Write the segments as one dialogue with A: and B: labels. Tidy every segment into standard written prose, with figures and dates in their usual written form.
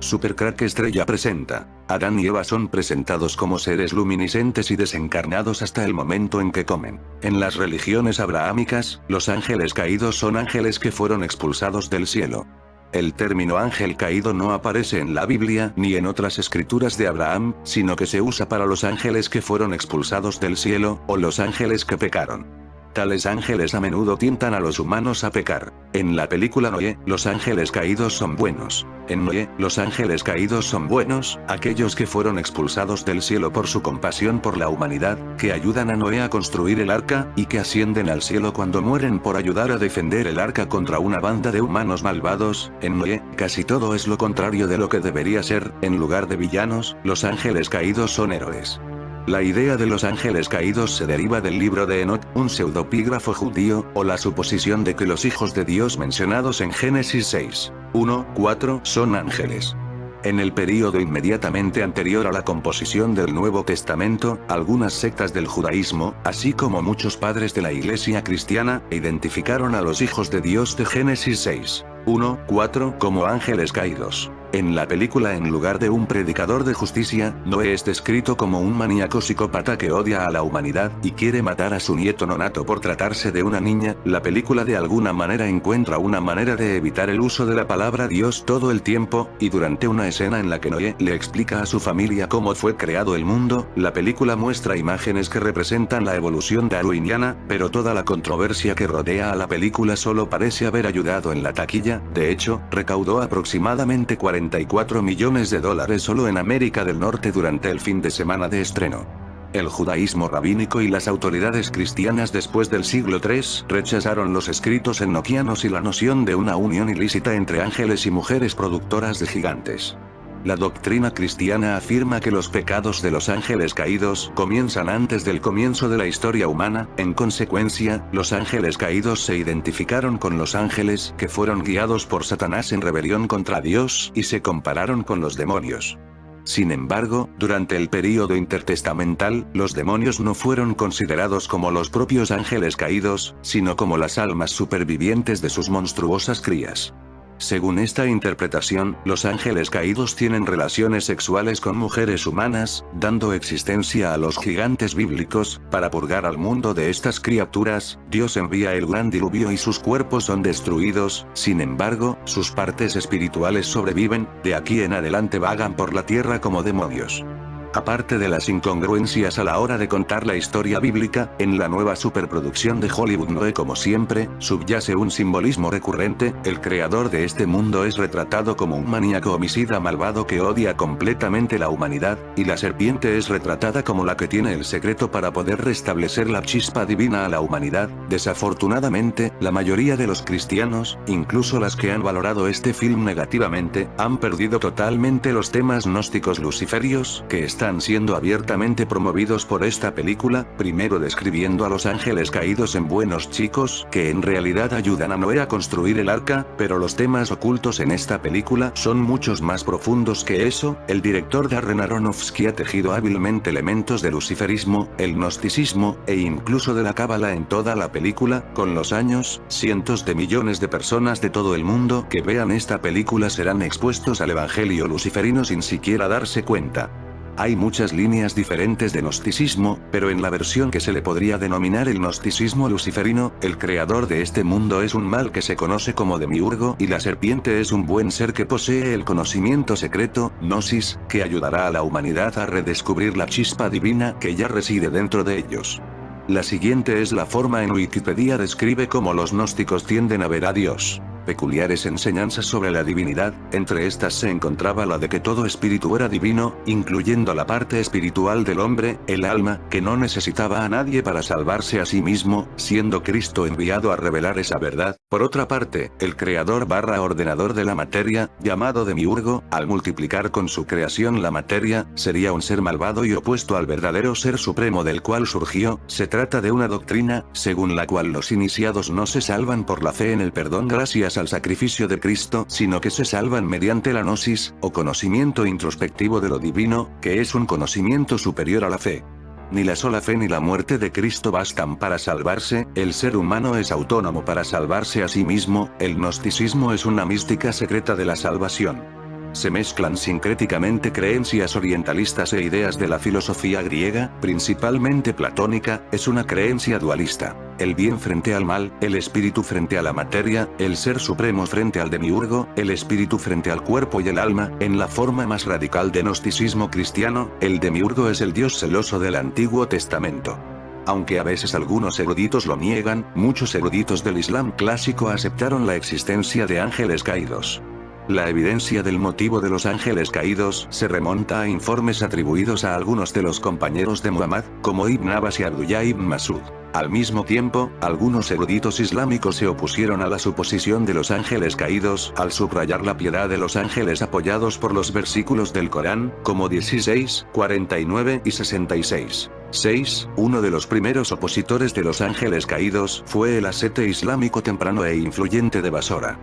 A: Supercrack Estrella presenta. Adán y Eva son presentados como seres luminiscentes y desencarnados hasta el momento en que comen. En las religiones abrahámicas, los ángeles caídos son ángeles que fueron expulsados del cielo. El término ángel caído no aparece en la Biblia ni en otras escrituras de Abraham, sino que se usa para los ángeles que fueron expulsados del cielo, o los ángeles que pecaron. Tales ángeles a menudo tientan a los humanos a pecar. En la película Noé, los ángeles caídos son buenos. En Noé, los ángeles caídos son buenos, aquellos que fueron expulsados del cielo por su compasión por la humanidad, que ayudan a Noé a construir el arca, y que ascienden al cielo cuando mueren por ayudar a defender el arca contra una banda de humanos malvados. En Noé, casi todo es lo contrario de lo que debería ser. En lugar de villanos, los ángeles caídos son héroes. La idea de los ángeles caídos se deriva del libro de Enoch, un pseudopígrafo judío, o la suposición de que los hijos de Dios mencionados en Génesis 6, 1, 4 son ángeles. En el período inmediatamente anterior a la composición del Nuevo Testamento, algunas sectas del judaísmo, así como muchos padres de la Iglesia cristiana, identificaron a los hijos de Dios de Génesis 6, 1, 4 como ángeles caídos. En la película, en lugar de un predicador de justicia, Noé es descrito como un maníaco psicópata que odia a la humanidad y quiere matar a su nieto nonato por tratarse de una niña. La película de alguna manera encuentra una manera de evitar el uso de la palabra Dios todo el tiempo, y durante una escena en la que Noé le explica a su familia cómo fue creado el mundo, la película muestra imágenes que representan la evolución darwiniana, pero toda la controversia que rodea a la película solo parece haber ayudado en la taquilla. De hecho, recaudó aproximadamente $44 millones solo en América del Norte durante el fin de semana de estreno. El judaísmo rabínico y las autoridades cristianas después del siglo III rechazaron los escritos enoquianos y la noción de una unión ilícita entre ángeles y mujeres productoras de gigantes. La doctrina cristiana afirma que los pecados de los ángeles caídos comienzan antes del comienzo de la historia humana. En consecuencia, los ángeles caídos se identificaron con los ángeles que fueron guiados por Satanás en rebelión contra Dios y se compararon con los demonios. Sin embargo, durante el período intertestamental, los demonios no fueron considerados como los propios ángeles caídos, sino como las almas supervivientes de sus monstruosas crías. Según esta interpretación, los ángeles caídos tienen relaciones sexuales con mujeres humanas, dando existencia a los gigantes bíblicos. Para purgar al mundo de estas criaturas, Dios envía el gran diluvio y sus cuerpos son destruidos. Sin embargo, sus partes espirituales sobreviven. De aquí en adelante vagan por la tierra como demonios. Aparte de las incongruencias a la hora de contar la historia bíblica, en la nueva superproducción de Hollywood Noé, como siempre, subyace un simbolismo recurrente. El creador de este mundo es retratado como un maníaco homicida malvado que odia completamente la humanidad, y la serpiente es retratada como la que tiene el secreto para poder restablecer la chispa divina a la humanidad. Desafortunadamente, la mayoría de los cristianos, incluso las que han valorado este film negativamente, han perdido totalmente los temas gnósticos luciferios, que están siendo abiertamente promovidos por esta película, primero describiendo a los ángeles caídos en buenos chicos, que en realidad ayudan a Noé a construir el arca, pero los temas ocultos en esta película son muchos más profundos que eso. El director Darren Aronofsky ha tejido hábilmente elementos de luciferismo, el gnosticismo, e incluso de la cábala en toda la película. Con los años, cientos de millones de personas de todo el mundo que vean esta película serán expuestos al evangelio luciferino sin siquiera darse cuenta. Hay muchas líneas diferentes de gnosticismo, pero en la versión que se le podría denominar el gnosticismo luciferino, el creador de este mundo es un mal que se conoce como demiurgo, y la serpiente es un buen ser que posee el conocimiento secreto, gnosis, que ayudará a la humanidad a redescubrir la chispa divina que ya reside dentro de ellos. La siguiente es la forma en Wikipedia describe cómo los gnósticos tienden a ver a Dios. Peculiares enseñanzas sobre la divinidad. Entre estas se encontraba la de que todo espíritu era divino, incluyendo la parte espiritual del hombre, el alma, que no necesitaba a nadie para salvarse a sí mismo, siendo Cristo enviado a revelar esa verdad. Por otra parte, el creador ordenador de la materia, llamado Demiurgo, al multiplicar con su creación la materia, sería un ser malvado y opuesto al verdadero ser supremo del cual surgió. Se trata de una doctrina, según la cual los iniciados no se salvan por la fe en el perdón gracias al sacrificio de Cristo, sino que se salvan mediante la gnosis, o conocimiento introspectivo de lo divino, que es un conocimiento superior a la fe. Ni la sola fe ni la muerte de Cristo bastan para salvarse. El ser humano es autónomo para salvarse a sí mismo. El gnosticismo es una mística secreta de la salvación. Se mezclan sincréticamente creencias orientalistas e ideas de la filosofía griega, principalmente platónica, es una creencia dualista. El bien frente al mal, el espíritu frente a la materia, el ser supremo frente al demiurgo, el espíritu frente al cuerpo y el alma. En la forma más radical de gnosticismo cristiano, el demiurgo es el dios celoso del Antiguo Testamento. Aunque a veces algunos eruditos lo niegan, muchos eruditos del Islam clásico aceptaron la existencia de ángeles caídos. La evidencia del motivo de los ángeles caídos se remonta a informes atribuidos a algunos de los compañeros de Muhammad, como Ibn Abbas y Abdullah ibn Masud. Al mismo tiempo, algunos eruditos islámicos se opusieron a la suposición de los ángeles caídos, al subrayar la piedad de los ángeles apoyados por los versículos del Corán, como 16, 49 y 66. 6. Uno de los primeros opositores de los ángeles caídos fue el ascete islámico temprano e influyente de Basora.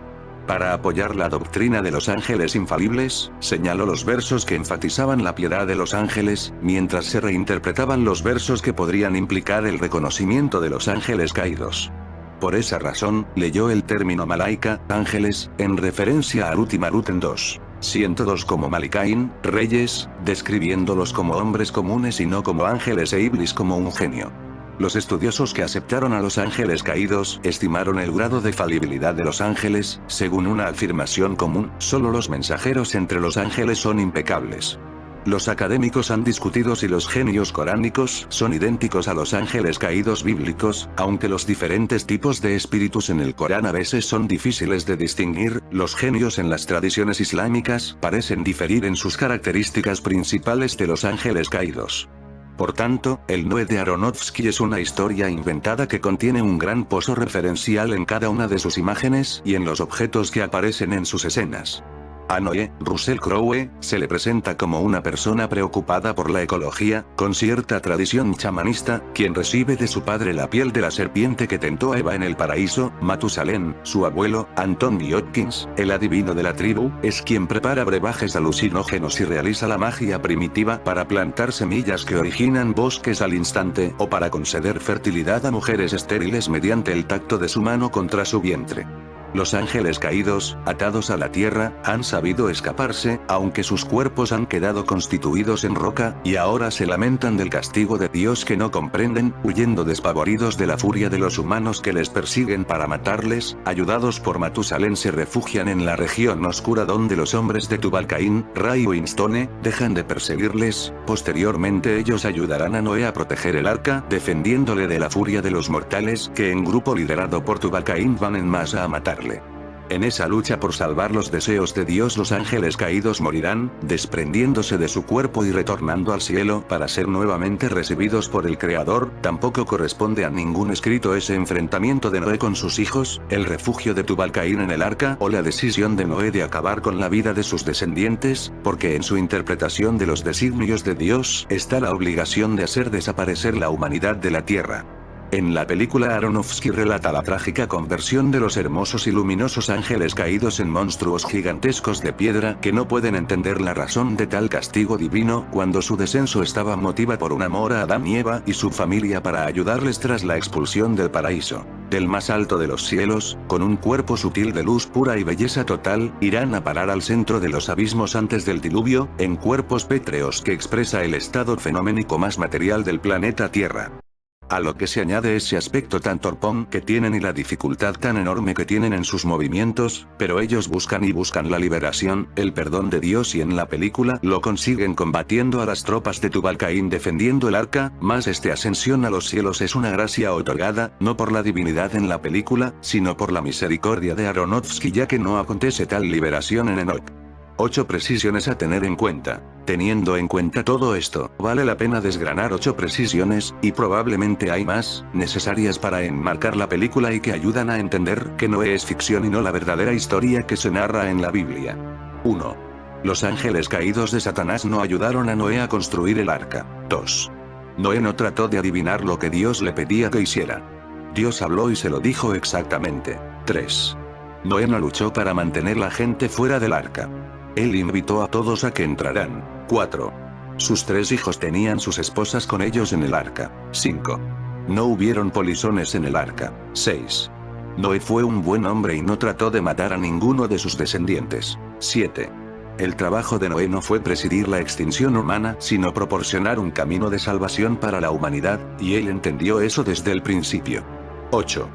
A: Para apoyar la doctrina de los ángeles infalibles, señaló los versos que enfatizaban la piedad de los ángeles, mientras se reinterpretaban los versos que podrían implicar el reconocimiento de los ángeles caídos. Por esa razón, leyó el término malaika, ángeles, en referencia a Harut y Marut en 2:102 como Malikain, reyes, describiéndolos como hombres comunes y no como ángeles e Iblis como un genio. Los estudiosos que aceptaron a los ángeles caídos estimaron el grado de falibilidad de los ángeles, según una afirmación común, solo los mensajeros entre los ángeles son impecables. Los académicos han discutido si los genios coránicos son idénticos a los ángeles caídos bíblicos, aunque los diferentes tipos de espíritus en el Corán a veces son difíciles de distinguir. Los genios en las tradiciones islámicas parecen diferir en sus características principales de los ángeles caídos. Por tanto, el Noé de Aronofsky es una historia inventada que contiene un gran pozo referencial en cada una de sus imágenes y en los objetos que aparecen en sus escenas. A Noé, Russell Crowe, se le presenta como una persona preocupada por la ecología, con cierta tradición chamanista, quien recibe de su padre la piel de la serpiente que tentó a Eva en el paraíso. Matusalén, su abuelo, Anthony Hopkins, el adivino de la tribu, es quien prepara brebajes alucinógenos y realiza la magia primitiva para plantar semillas que originan bosques al instante o para conceder fertilidad a mujeres estériles mediante el tacto de su mano contra su vientre. Los ángeles caídos, atados a la tierra, han sabido escaparse, aunque sus cuerpos han quedado constituidos en roca, y ahora se lamentan del castigo de Dios que no comprenden, huyendo despavoridos de la furia de los humanos que les persiguen para matarles. Ayudados por Matusalén se refugian en la región oscura donde los hombres de Tubal-Caín, Ra y Winstone, dejan de perseguirles. Posteriormente ellos ayudarán a Noé a proteger el arca, defendiéndole de la furia de los mortales que en grupo liderado por Tubal-Caín van en masa a matar. En esa lucha por salvar los deseos de Dios, los ángeles caídos morirán, desprendiéndose de su cuerpo y retornando al cielo para ser nuevamente recibidos por el Creador. Tampoco corresponde a ningún escrito ese enfrentamiento de Noé con sus hijos, el refugio de Tubal-Caín en el arca o la decisión de Noé de acabar con la vida de sus descendientes, porque en su interpretación de los designios de Dios está la obligación de hacer desaparecer la humanidad de la tierra. En la película Aronofsky relata la trágica conversión de los hermosos y luminosos ángeles caídos en monstruos gigantescos de piedra que no pueden entender la razón de tal castigo divino, cuando su descenso estaba motivado por un amor a Adán y Eva y su familia para ayudarles tras la expulsión del paraíso. Del más alto de los cielos, con un cuerpo sutil de luz pura y belleza total, irán a parar al centro de los abismos antes del diluvio, en cuerpos pétreos que expresa el estado fenoménico más material del planeta Tierra. A lo que se añade ese aspecto tan torpón que tienen y la dificultad tan enorme que tienen en sus movimientos, pero ellos buscan la liberación, el perdón de Dios, y en la película lo consiguen combatiendo a las tropas de Tubal-Caín defendiendo el arca. Más esta ascensión a los cielos es una gracia otorgada, no por la divinidad en la película, sino por la misericordia de Aronofsky, ya que no acontece tal liberación en Enoch. 8 precisiones a tener en cuenta. Teniendo en cuenta todo esto, vale la pena desgranar 8 precisiones, y probablemente hay más, necesarias para enmarcar la película y que ayudan a entender que no es ficción y no la verdadera historia que se narra en la Biblia. 1. Los ángeles caídos de Satanás no ayudaron a Noé a construir el arca. 2. Noé no trató de adivinar lo que Dios le pedía que hiciera. Dios habló y se lo dijo exactamente. 3. Noé no luchó para mantener la gente fuera del arca. Él invitó a todos a que entraran. 4. Sus 3 hijos tenían sus esposas con ellos en el arca. 5. No hubieron polizones en el arca. 6. Noé fue un buen hombre y no trató de matar a ninguno de sus descendientes. 7. El trabajo de Noé no fue presidir la extinción humana, sino proporcionar un camino de salvación para la humanidad, y él entendió eso desde el principio. 8.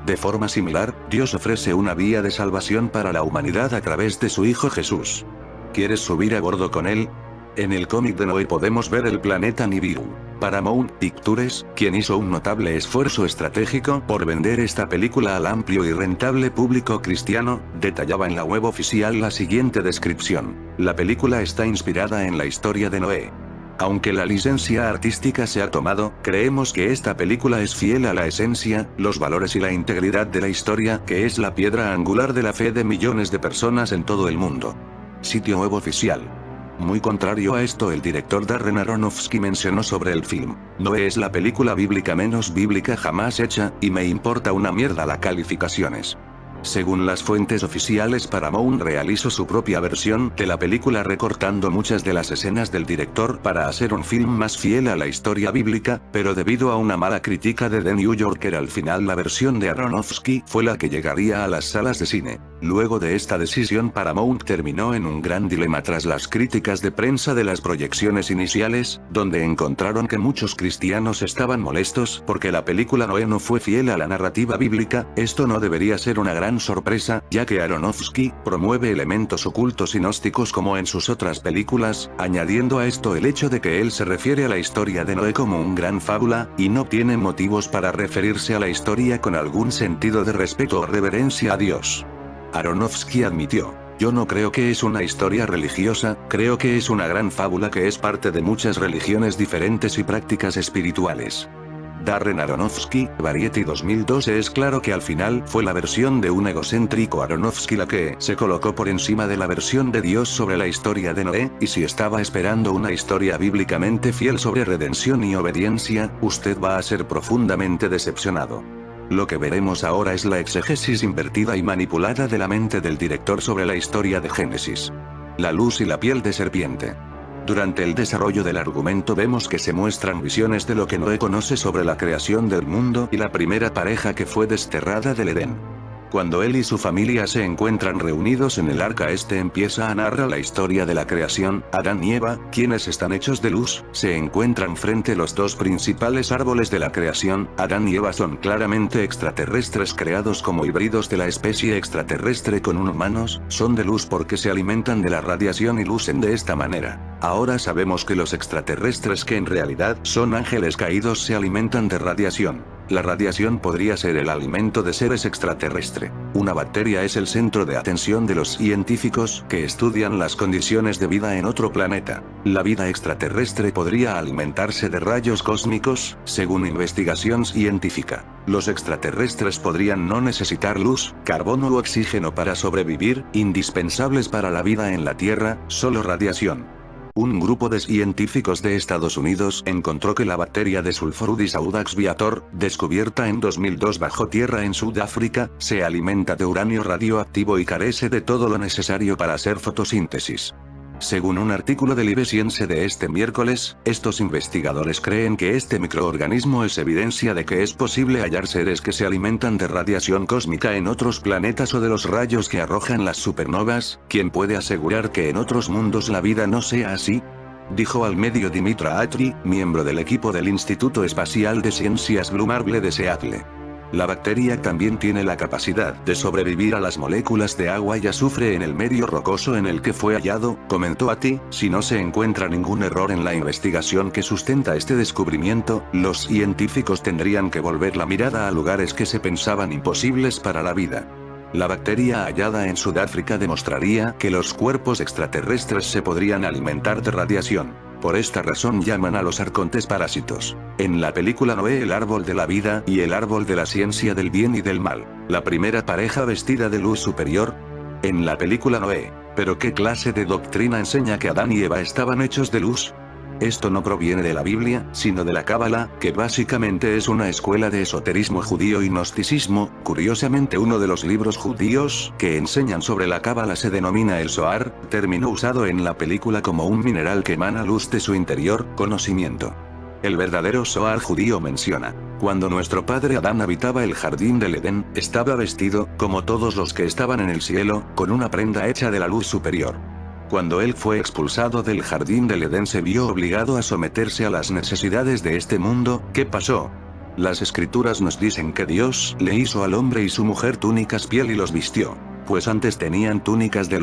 A: De forma similar, Dios ofrece una vía de salvación para la humanidad a través de su Hijo Jesús. ¿Quieres subir a bordo con él? En el cómic de Noé podemos ver el planeta Nibiru. Paramount Pictures, quien hizo un notable esfuerzo estratégico por vender esta película al amplio y rentable público cristiano, detallaba en la web oficial la siguiente descripción. La película está inspirada en la historia de Noé. Aunque la licencia artística se ha tomado, creemos que esta película es fiel a la esencia, los valores y la integridad de la historia, que es la piedra angular de la fe de millones de personas en todo el mundo. Sitio web oficial. Muy contrario a esto, el director Darren Aronofsky mencionó sobre el film: Noé es la película bíblica menos bíblica jamás hecha, y me importa una mierda las calificaciones. Según las fuentes oficiales, Paramount realizó su propia versión de la película recortando muchas de las escenas del director para hacer un film más fiel a la historia bíblica, pero debido a una mala crítica de The New Yorker al final la versión de Aronofsky fue la que llegaría a las salas de cine. Luego de esta decisión, Paramount terminó en un gran dilema tras las críticas de prensa de las proyecciones iniciales, donde encontraron que muchos cristianos estaban molestos porque la película Noé no fue fiel a la narrativa bíblica. Esto no debería ser una gran sorpresa, ya que Aronofsky promueve elementos ocultos y gnósticos como en sus otras películas, añadiendo a esto el hecho de que él se refiere a la historia de Noé como un gran fábula, y no tiene motivos para referirse a la historia con algún sentido de respeto o reverencia a Dios. Aronofsky admitió: yo no creo que es una historia religiosa, creo que es una gran fábula que es parte de muchas religiones diferentes y prácticas espirituales. Darren Aronofsky, Variety 2012. Es claro que al final fue la versión de un egocéntrico Aronofsky la que se colocó por encima de la versión de Dios sobre la historia de Noé, y si estaba esperando una historia bíblicamente fiel sobre redención y obediencia, usted va a ser profundamente decepcionado. Lo que veremos ahora es la exégesis invertida y manipulada de la mente del director sobre la historia de Génesis. La luz y la piel de serpiente. Durante el desarrollo del argumento vemos que se muestran visiones de lo que Noé conoce sobre la creación del mundo y la primera pareja que fue desterrada del Edén. Cuando él y su familia se encuentran reunidos en el arca, empieza a narrar la historia de la creación. Adán y Eva, quienes están hechos de luz, se encuentran frente a los dos principales árboles de la creación. Adán y Eva son claramente extraterrestres creados como híbridos de la especie extraterrestre con humanos, son de luz porque se alimentan de la radiación y lucen de esta manera. Ahora sabemos que los extraterrestres, que en realidad son ángeles caídos, se alimentan de radiación. La radiación podría ser el alimento de seres extraterrestres. Una bacteria es el centro de atención de los científicos que estudian las condiciones de vida en otro planeta. La vida extraterrestre podría alimentarse de rayos cósmicos, según investigación científica. Los extraterrestres podrían no necesitar luz, carbono u oxígeno para sobrevivir, indispensables para la vida en la Tierra, solo radiación. Un grupo de científicos de Estados Unidos encontró que la bacteria de Sulforudis audax viator, descubierta en 2002 bajo tierra en Sudáfrica, se alimenta de uranio radioactivo y carece de todo lo necesario para hacer fotosíntesis. Según un artículo del IBScience de este miércoles, estos investigadores creen que este microorganismo es evidencia de que es posible hallar seres que se alimentan de radiación cósmica en otros planetas o de los rayos que arrojan las supernovas. ¿Quién puede asegurar que en otros mundos la vida no sea así?, dijo al medio Dimitra Atri, miembro del equipo del Instituto Espacial de Ciencias Blue Marble de Seattle. La bacteria también tiene la capacidad de sobrevivir a las moléculas de agua y azufre en el medio rocoso en el que fue hallado, comentó Atri. Si no se encuentra ningún error en la investigación que sustenta este descubrimiento, los científicos tendrían que volver la mirada a lugares que se pensaban imposibles para la vida. La bacteria hallada en Sudáfrica demostraría que los cuerpos extraterrestres se podrían alimentar de radiación. Por esta razón llaman a los arcontes parásitos. En la película Noé, el árbol de la vida y el árbol de la ciencia del bien y del mal, la primera pareja vestida de luz superior. En la película Noé, ¿pero qué clase de doctrina enseña que Adán y Eva estaban hechos de luz? Esto no proviene de la Biblia, sino de la Cábala, que básicamente es una escuela de esoterismo judío y gnosticismo. Curiosamente, uno de los libros judíos que enseñan sobre la Cábala se denomina el Zohar, término usado en la película como un mineral que emana luz de su interior, conocimiento. El verdadero Zohar judío menciona: cuando nuestro padre Adán habitaba el jardín del Edén, estaba vestido, como todos los que estaban en el cielo, con una prenda hecha de la luz superior. Cuando él fue expulsado del jardín del Edén se vio obligado a someterse a las necesidades de este mundo. ¿Qué pasó? Las escrituras nos dicen que Dios le hizo al hombre y su mujer túnicas piel y los vistió. Pues antes tenían túnicas de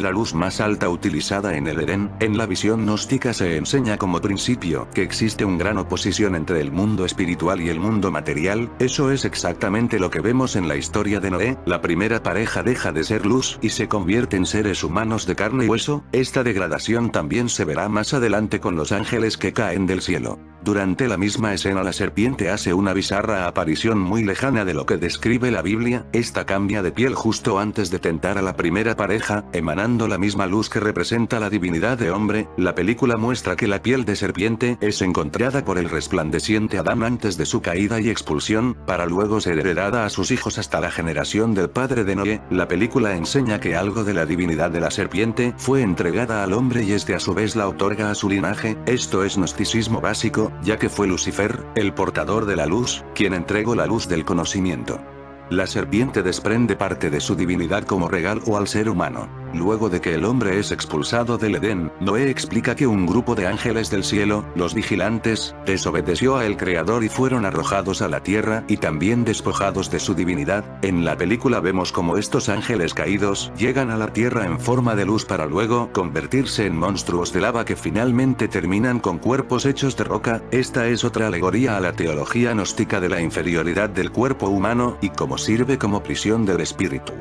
A: la luz más alta utilizada en el Edén. En la visión gnóstica se enseña como principio que existe una gran oposición entre el mundo espiritual y el mundo material. Eso es exactamente lo que vemos en la historia de Noé. La primera pareja deja de ser luz y se convierte en seres humanos de carne y hueso. Esta degradación también se verá más adelante con los ángeles que caen del cielo. Durante la misma escena la serpiente hace una bizarra aparición muy lejana de lo que describe la Biblia. Esta cambia de piel justo antes de tentar a la primera pareja, emanando la misma luz que representa la divinidad de hombre. La película muestra que la piel de serpiente es encontrada por el resplandeciente Adán antes de su caída y expulsión, para luego ser heredada a sus hijos hasta la generación del padre de Noé. La película enseña que algo de la divinidad de la serpiente fue entregada al hombre y este a su vez la otorga a su linaje. Esto es gnosticismo básico, ya que fue Lucifer, el portador de la luz, quien entregó la luz del conocimiento. La serpiente desprende parte de su divinidad como regalo al ser humano. Luego de que el hombre es expulsado del Edén, Noé explica que un grupo de ángeles del cielo, los vigilantes, desobedeció a el Creador y fueron arrojados a la tierra y también despojados de su divinidad. En la película vemos como estos ángeles caídos llegan a la tierra en forma de luz para luego convertirse en monstruos de lava que finalmente terminan con cuerpos hechos de roca. Esta es otra alegoría a la teología gnóstica de la inferioridad del cuerpo humano y cómo sirve como prisión del espíritu.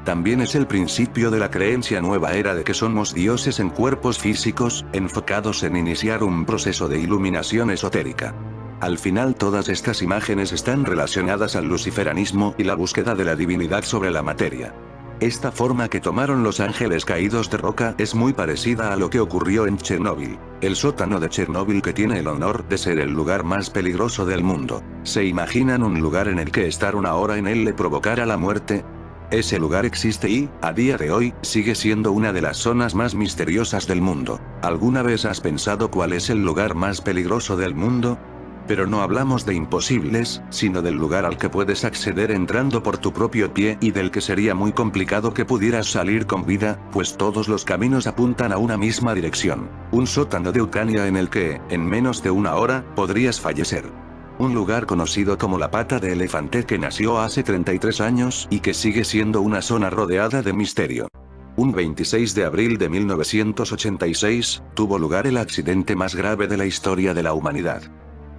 A: También es el principio de la creencia nueva era de que somos dioses en cuerpos físicos, enfocados en iniciar un proceso de iluminación esotérica. Al final todas estas imágenes están relacionadas al luciferanismo y la búsqueda de la divinidad sobre la materia. Esta forma que tomaron los ángeles caídos de roca es muy parecida a lo que ocurrió en Chernóbil, el sótano de Chernóbil que tiene el honor de ser el lugar más peligroso del mundo. ¿Se imaginan un lugar en el que estar una hora en él le provocara la muerte? Ese lugar existe y, a día de hoy, sigue siendo una de las zonas más misteriosas del mundo. ¿Alguna vez has pensado cuál es el lugar más peligroso del mundo? Pero no hablamos de imposibles, sino del lugar al que puedes acceder entrando por tu propio pie y del que sería muy complicado que pudieras salir con vida, pues todos los caminos apuntan a una misma dirección. Un sótano de Ucrania en el que, en menos de una hora, podrías fallecer. Un lugar conocido como la Pata de Elefante que nació hace 33 años y que sigue siendo una zona rodeada de misterio. Un 26 de abril de 1986, tuvo lugar el accidente más grave de la historia de la humanidad.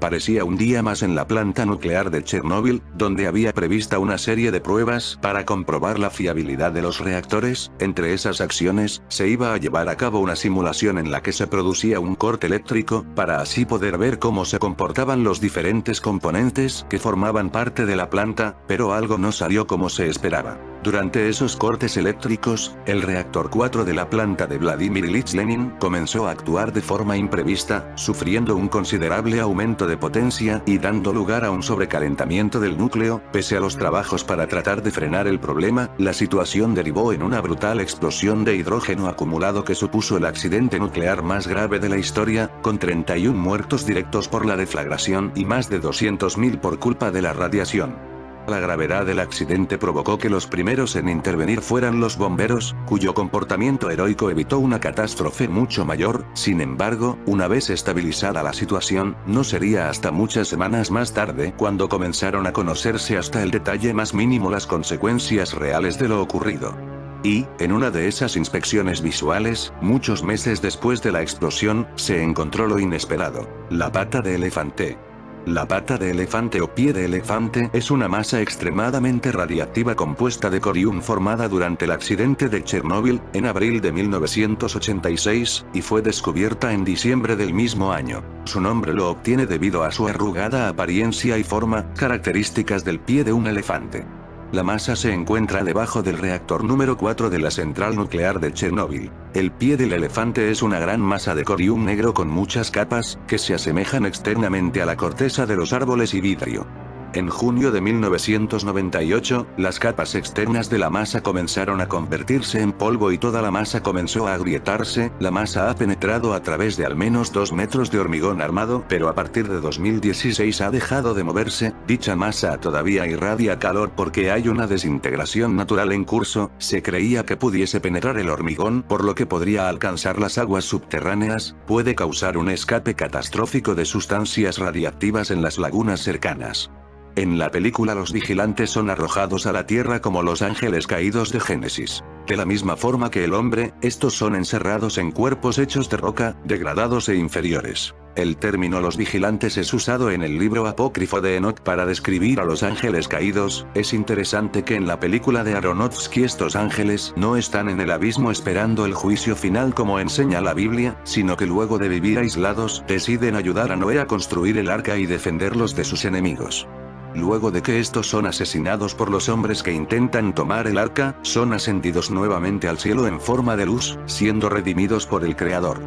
A: Parecía un día más en la planta nuclear de Chernóbil, donde había prevista una serie de pruebas para comprobar la fiabilidad de los reactores. Entre esas acciones, se iba a llevar a cabo una simulación en la que se producía un corte eléctrico, para así poder ver cómo se comportaban los diferentes componentes que formaban parte de la planta, pero algo no salió como se esperaba. Durante esos cortes eléctricos, el reactor 4 de la planta de Vladimir Ilich Lenin comenzó a actuar de forma imprevista, sufriendo un considerable aumento de potencia y dando lugar a un sobrecalentamiento del núcleo. Pese a los trabajos para tratar de frenar el problema, la situación derivó en una brutal explosión de hidrógeno acumulado que supuso el accidente nuclear más grave de la historia, con 31 muertos directos por la deflagración y más de 200.000 por culpa de la radiación. La gravedad del accidente provocó que los primeros en intervenir fueran los bomberos, cuyo comportamiento heroico evitó una catástrofe mucho mayor. Sin embargo, una vez estabilizada la situación, no sería hasta muchas semanas más tarde cuando comenzaron a conocerse hasta el detalle más mínimo las consecuencias reales de lo ocurrido. Y, en una de esas inspecciones visuales, muchos meses después de la explosión, se encontró lo inesperado: la pata de elefante. La pata de elefante o pie de elefante es una masa extremadamente radiactiva compuesta de corium formada durante el accidente de Chernóbil, en abril de 1986, y fue descubierta en diciembre del mismo año. Su nombre lo obtiene debido a su arrugada apariencia y forma, características del pie de un elefante. La masa se encuentra debajo del reactor número 4 de la central nuclear de Chernóbil. El pie del elefante es una gran masa de corium negro con muchas capas, que se asemejan externamente a la corteza de los árboles y vidrio. En junio de 1998, las capas externas de la masa comenzaron a convertirse en polvo y toda la masa comenzó a agrietarse. La masa ha penetrado a través de al menos 2 metros de hormigón armado, pero a partir de 2016 ha dejado de moverse. Dicha masa todavía irradia calor porque hay una desintegración natural en curso. Se creía que pudiese penetrar el hormigón, por lo que podría alcanzar las aguas subterráneas. Puede causar un escape catastrófico de sustancias radiactivas en las lagunas cercanas. En la película los vigilantes son arrojados a la tierra como los ángeles caídos de Génesis. De la misma forma que el hombre, estos son encerrados en cuerpos hechos de roca, degradados e inferiores. El término los vigilantes es usado en el libro apócrifo de Enoch para describir a los ángeles caídos. Es interesante que en la película de Aronofsky estos ángeles no están en el abismo esperando el juicio final como enseña la Biblia, sino que luego de vivir aislados, deciden ayudar a Noé a construir el arca y defenderlos de sus enemigos. Luego de que estos son asesinados por los hombres que intentan tomar el arca, son ascendidos nuevamente al cielo en forma de luz, siendo redimidos por el Creador.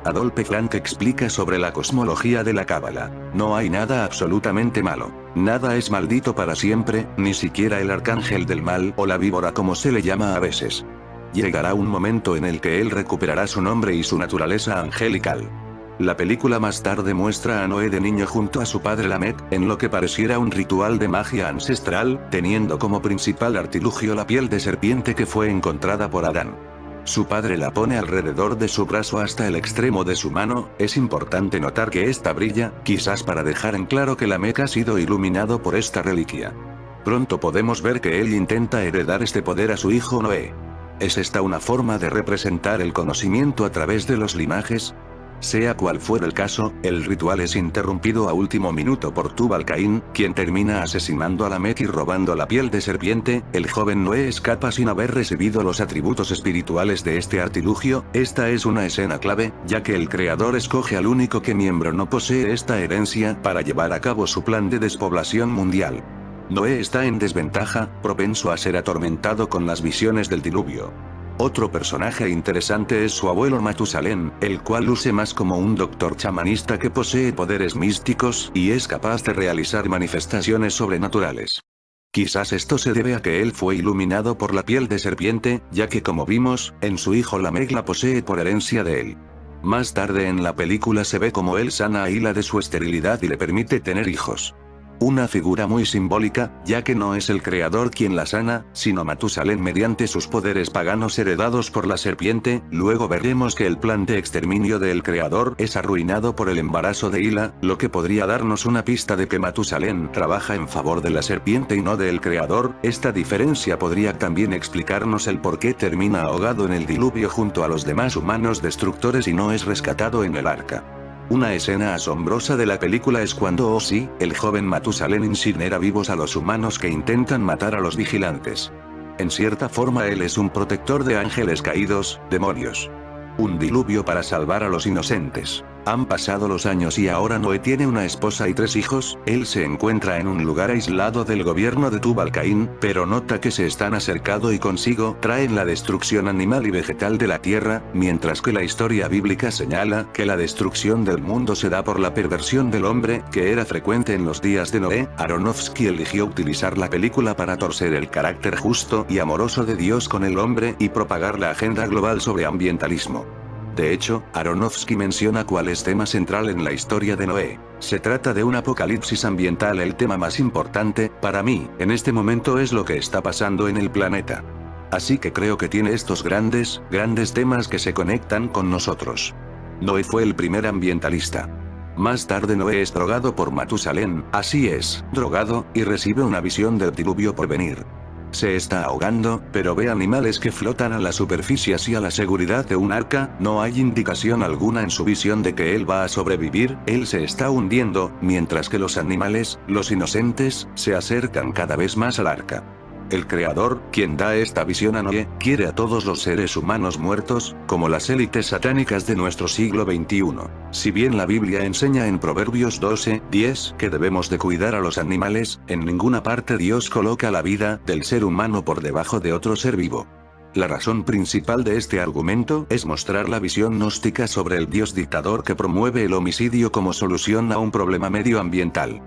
A: Adolphe Frank explica sobre la cosmología de la Cábala. No hay nada absolutamente malo. Nada es maldito para siempre, ni siquiera el arcángel del mal o la víbora como se le llama a veces. Llegará un momento en el que él recuperará su nombre y su naturaleza angelical. La película más tarde muestra a Noé de niño junto a su padre Lamec, en lo que pareciera un ritual de magia ancestral, teniendo como principal artilugio la piel de serpiente que fue encontrada por Adán. Su padre la pone alrededor de su brazo hasta el extremo de su mano. Es importante notar que esta brilla, quizás para dejar en claro que Lamec ha sido iluminado por esta reliquia. Pronto podemos ver que él intenta heredar este poder a su hijo Noé. ¿Es esta una forma de representar el conocimiento a través de los linajes? Sea cual fuera el caso, el ritual es interrumpido a último minuto por Tubal-Caín, quien termina asesinando a Lamec y robando la piel de serpiente. El joven Noé escapa sin haber recibido los atributos espirituales de este artilugio. Esta es una escena clave, ya que el creador escoge al único que miembro no posee esta herencia para llevar a cabo su plan de despoblación mundial. Noé está en desventaja, propenso a ser atormentado con las visiones del diluvio. Otro personaje interesante es su abuelo Matusalén, el cual luce más como un doctor chamanista que posee poderes místicos y es capaz de realizar manifestaciones sobrenaturales. Quizás esto se debe a que él fue iluminado por la piel de serpiente, ya que como vimos, en su hijo Lamec la posee por herencia de él. Más tarde en la película se ve como él sana a Hila de su esterilidad y le permite tener hijos. Una figura muy simbólica, ya que no es el creador quien la sana, sino Matusalén mediante sus poderes paganos heredados por la serpiente. Luego veremos que el plan de exterminio del creador es arruinado por el embarazo de Hila, lo que podría darnos una pista de que Matusalén trabaja en favor de la serpiente y no del creador. Esta diferencia podría también explicarnos el por qué termina ahogado en el diluvio junto a los demás humanos destructores y no es rescatado en el arca. Una escena asombrosa de la película es cuando Ozzy, el joven Matusalén, incinera vivos a los humanos que intentan matar a los vigilantes. En cierta forma él es un protector de ángeles caídos, demonios. Un diluvio para salvar a los inocentes. Han pasado los años y ahora Noé tiene una esposa y 3 hijos. Él se encuentra en un lugar aislado del gobierno de Tubal-Caín, pero nota que se están acercando y consigo traen la destrucción animal y vegetal de la tierra, mientras que la historia bíblica señala que la destrucción del mundo se da por la perversión del hombre, que era frecuente en los días de Noé. Aronofsky eligió utilizar la película para torcer el carácter justo y amoroso de Dios con el hombre y propagar la agenda global sobre ambientalismo. De hecho, Aronofsky menciona cuál es tema central en la historia de Noé. Se trata de un apocalipsis ambiental. El tema más importante, para mí, en este momento es lo que está pasando en el planeta. Así que creo que tiene estos grandes temas que se conectan con nosotros. Noé fue el primer ambientalista. Más tarde Noé es drogado por Matusalén, así es, drogado, y recibe una visión del diluvio por venir. Se está ahogando, pero ve animales que flotan a la superficie hacia la seguridad de un arca. No hay indicación alguna en su visión de que él va a sobrevivir. Él se está hundiendo, mientras que los animales, los inocentes, se acercan cada vez más al arca. El creador, quien da esta visión a Noé, quiere a todos los seres humanos muertos, como las élites satánicas de nuestro siglo XXI. Si bien la Biblia enseña en Proverbios 12:10 que debemos de cuidar a los animales, en ninguna parte Dios coloca la vida del ser humano por debajo de otro ser vivo. La razón principal de este argumento es mostrar la visión gnóstica sobre el Dios dictador que promueve el homicidio como solución a un problema medioambiental.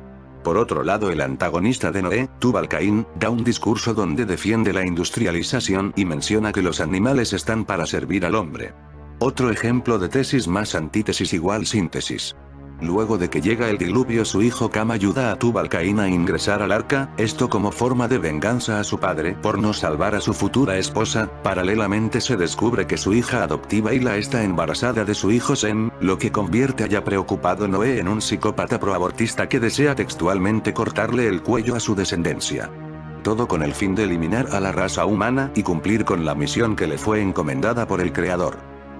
A: Por otro lado, el antagonista de Noé, Tubal-Caín, da un discurso donde defiende la industrialización y menciona que los animales están para servir al hombre. Otro ejemplo de tesis más antítesis igual síntesis. Luego de que llega el diluvio, su hijo Cam ayuda a Tubal-Caín a ingresar al arca, esto como forma de venganza a su padre por no salvar a su futura esposa. Paralelamente se descubre que su hija adoptiva Hila está embarazada de su hijo Sem, lo que convierte a ya preocupado Noé en un psicópata proabortista que desea textualmente cortarle el cuello a su descendencia. Todo con el fin de eliminar a la raza humana y cumplir con la misión que le fue encomendada por el Creador.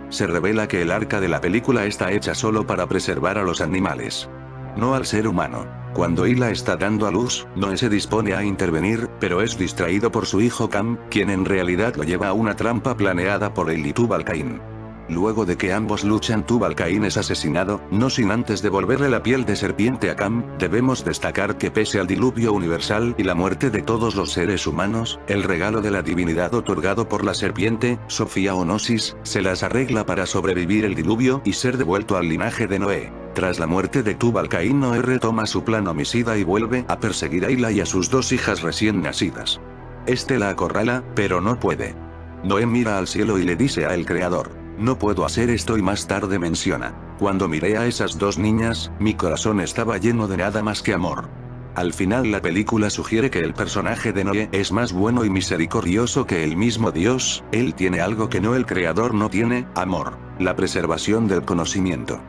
A: Se revela que el arca de la película está hecha solo para preservar a los animales, no al ser humano. Cuando Hila está dando a luz, Noé se dispone a intervenir, pero es distraído por su hijo Cam, quien en realidad lo lleva a una trampa planeada por él y Tubal-Caín. Luego de que ambos luchan, Tubal-Caín es asesinado, no sin antes devolverle la piel de serpiente a Cam. Debemos destacar que pese al diluvio universal y la muerte de todos los seres humanos, el regalo de la divinidad otorgado por la serpiente, Sofía o Gnosis, se las arregla para sobrevivir el diluvio y ser devuelto al linaje de Noé. Tras la muerte de Tubal-Caín, Noé retoma su plan homicida y vuelve a perseguir a Hila y a sus dos hijas recién nacidas. Este la acorrala, pero no puede. Noé mira al cielo y le dice a el Creador: no puedo hacer esto, y más tarde menciona: cuando miré a esas dos niñas, mi corazón estaba lleno de nada más que amor. Al final la película sugiere que el personaje de Noé es más bueno y misericordioso que el mismo Dios. Él tiene algo que el Creador no tiene: amor, la preservación del conocimiento.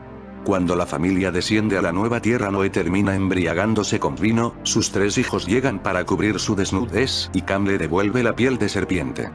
A: Cuando la familia desciende a la nueva tierra, Noé termina embriagándose con vino, sus tres hijos llegan para cubrir su desnudez, y Cam le devuelve la piel de serpiente.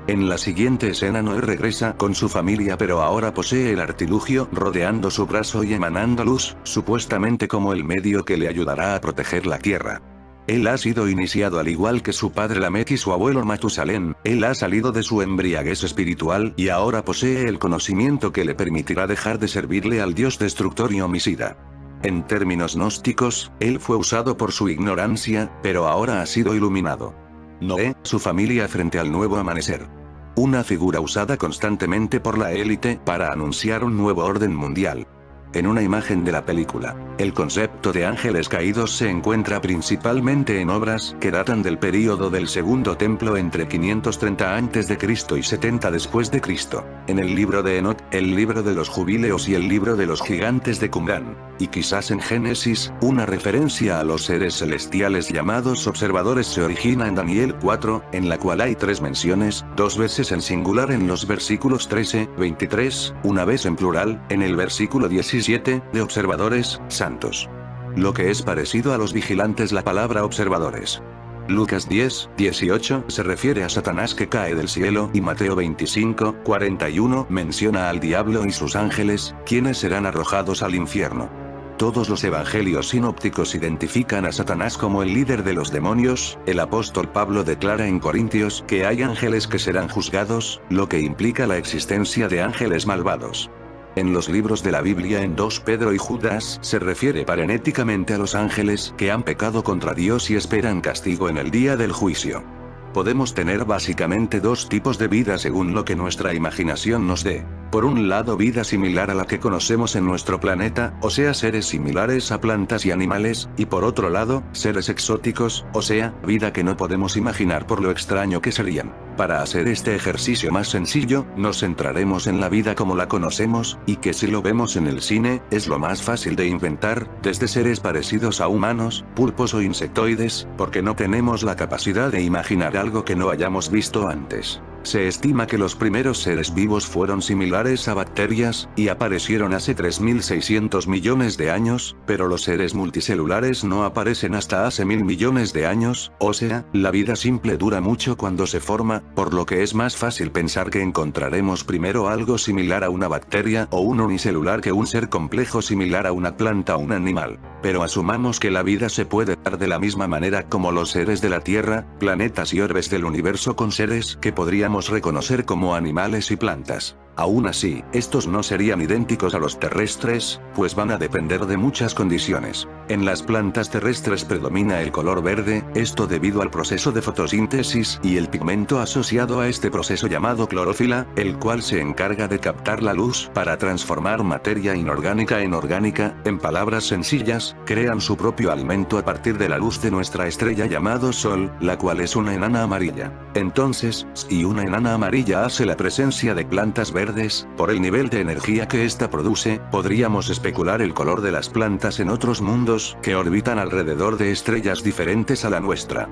A: En la siguiente escena, Noé regresa con su familia, pero ahora posee el artilugio rodeando su brazo y emanando luz, supuestamente como el medio que le ayudará a proteger la tierra. Él ha sido iniciado al igual que su padre Lamec y su abuelo Matusalén. Él ha salido de su embriaguez espiritual y ahora posee el conocimiento que le permitirá dejar de servirle al dios destructor y homicida. En términos gnósticos, él fue usado por su ignorancia, pero ahora ha sido iluminado. Noé, su familia frente al nuevo amanecer. Una figura usada constantemente por la élite para anunciar un nuevo orden mundial. En una imagen de la película, el concepto de ángeles caídos se encuentra principalmente en obras que datan del período del Segundo Templo entre 530 a.C. y 70 después de Cristo, en el libro de Enoc, el libro de los jubileos y el libro de los gigantes de Qumran, y quizás en Génesis. Una referencia a los seres celestiales llamados observadores se origina en Daniel 4, en la cual hay tres menciones, dos veces en singular en los versículos 13, 23, una vez en plural, en el versículo 17, de observadores, santos. Lo que es parecido a los vigilantes, la palabra observadores. Lucas 10, 18 se refiere a Satanás que cae del cielo, y Mateo 25, 41 menciona al diablo y sus ángeles, quienes serán arrojados al infierno. Todos los evangelios sinópticos identifican a Satanás como el líder de los demonios. El apóstol Pablo declara en Corintios que hay ángeles que serán juzgados, lo que implica la existencia de ángeles malvados. En los libros de la Biblia, en 2 Pedro y Judas, se refiere parenéticamente a los ángeles que han pecado contra Dios y esperan castigo en el día del juicio. Podemos tener básicamente dos tipos de vida según lo que nuestra imaginación nos dé. Por un lado, vida similar a la que conocemos en nuestro planeta, o sea, seres similares a plantas y animales, y por otro lado, seres exóticos, o sea, vida que no podemos imaginar por lo extraño que serían. Para hacer este ejercicio más sencillo, nos centraremos en la vida como la conocemos, y que si lo vemos en el cine, es lo más fácil de inventar, desde seres parecidos a humanos, pulpos o insectoides, porque no tenemos la capacidad de imaginar algo que no hayamos visto antes. Se estima que los primeros seres vivos fueron similares a bacterias, y aparecieron hace 3.600 millones de años, pero los seres multicelulares no aparecen hasta hace 1.000 millones de años, o sea, la vida simple dura mucho cuando se forma, por lo que es más fácil pensar que encontraremos primero algo similar a una bacteria o un unicelular que un ser complejo similar a una planta o un animal. Pero asumamos que la vida se puede dar de la misma manera como los seres de la Tierra, planetas y orbes del universo con seres que podríamos reconocer como animales y plantas. Aún así, estos no serían idénticos a los terrestres, pues van a depender de muchas condiciones. En las plantas terrestres predomina el color verde, esto debido al proceso de fotosíntesis y el pigmento asociado a este proceso llamado clorofila, el cual se encarga de captar la luz para transformar materia inorgánica en orgánica. En palabras sencillas, crean su propio alimento a partir de la luz de nuestra estrella llamado Sol, la cual es una enana amarilla. Entonces, si una enana amarilla hace la presencia de plantas verdes, por el nivel de energía que ésta produce, podríamos especular el color de las plantas en otros mundos, que orbitan alrededor de estrellas diferentes a la nuestra.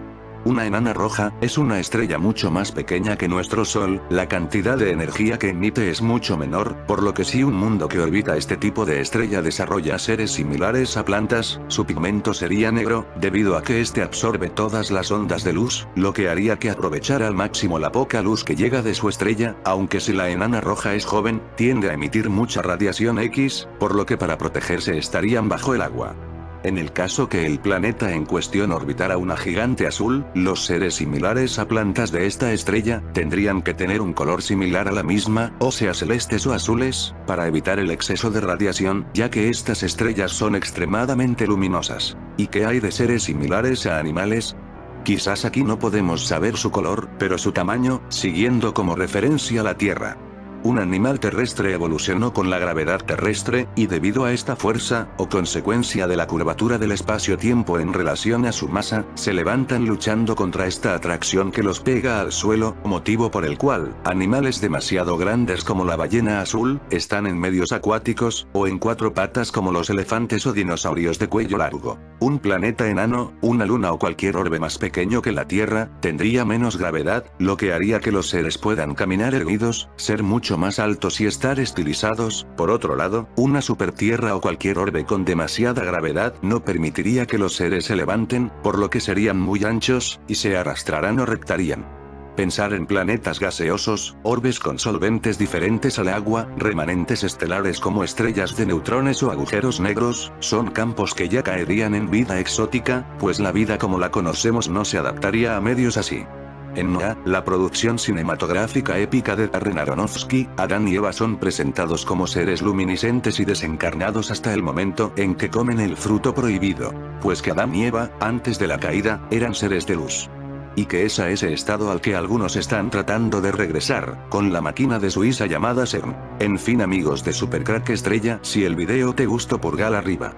A: Una enana roja, es una estrella mucho más pequeña que nuestro Sol, la cantidad de energía que emite es mucho menor, por lo que si un mundo que orbita este tipo de estrella desarrolla seres similares a plantas, su pigmento sería negro, debido a que este absorbe todas las ondas de luz, lo que haría que aprovechara al máximo la poca luz que llega de su estrella, aunque si la enana roja es joven, tiende a emitir mucha radiación X, por lo que para protegerse estarían bajo el agua. En el caso que el planeta en cuestión orbitara una gigante azul, los seres similares a plantas de esta estrella, tendrían que tener un color similar a la misma, o sea celestes o azules, para evitar el exceso de radiación, ya que estas estrellas son extremadamente luminosas. ¿Y qué hay de seres similares a animales? Quizás aquí no podemos saber su color, pero su tamaño, siguiendo como referencia la Tierra. Un animal terrestre evolucionó con la gravedad terrestre, y debido a esta fuerza, o consecuencia de la curvatura del espacio-tiempo en relación a su masa, se levantan luchando contra esta atracción que los pega al suelo, motivo por el cual, animales demasiado grandes como la ballena azul, están en medios acuáticos, o en cuatro patas como los elefantes o dinosaurios de cuello largo. Un planeta enano, una luna o cualquier orbe más pequeño que la Tierra, tendría menos gravedad, lo que haría que los seres puedan caminar erguidos, ser mucho más altos y estar estilizados. Por otro lado, una supertierra o cualquier orbe con demasiada gravedad no permitiría que los seres se levanten, por lo que serían muy anchos, y se arrastrarán o reptarían. Pensar en planetas gaseosos, orbes con solventes diferentes al agua, remanentes estelares como estrellas de neutrones o agujeros negros, son campos que ya caerían en vida exótica, pues la vida como la conocemos no se adaptaría a medios así. En Noah, la producción cinematográfica épica de Darren Aronofsky, Adán y Eva son presentados como seres luminiscentes y desencarnados hasta el momento en que comen el fruto prohibido, pues que Adán y Eva, antes de la caída, eran seres de luz. Y que es a ese estado al que algunos están tratando de regresar, con la máquina de Suiza llamada CERN. En fin amigos de Supercrack Estrella, si el video te gustó pulgar arriba.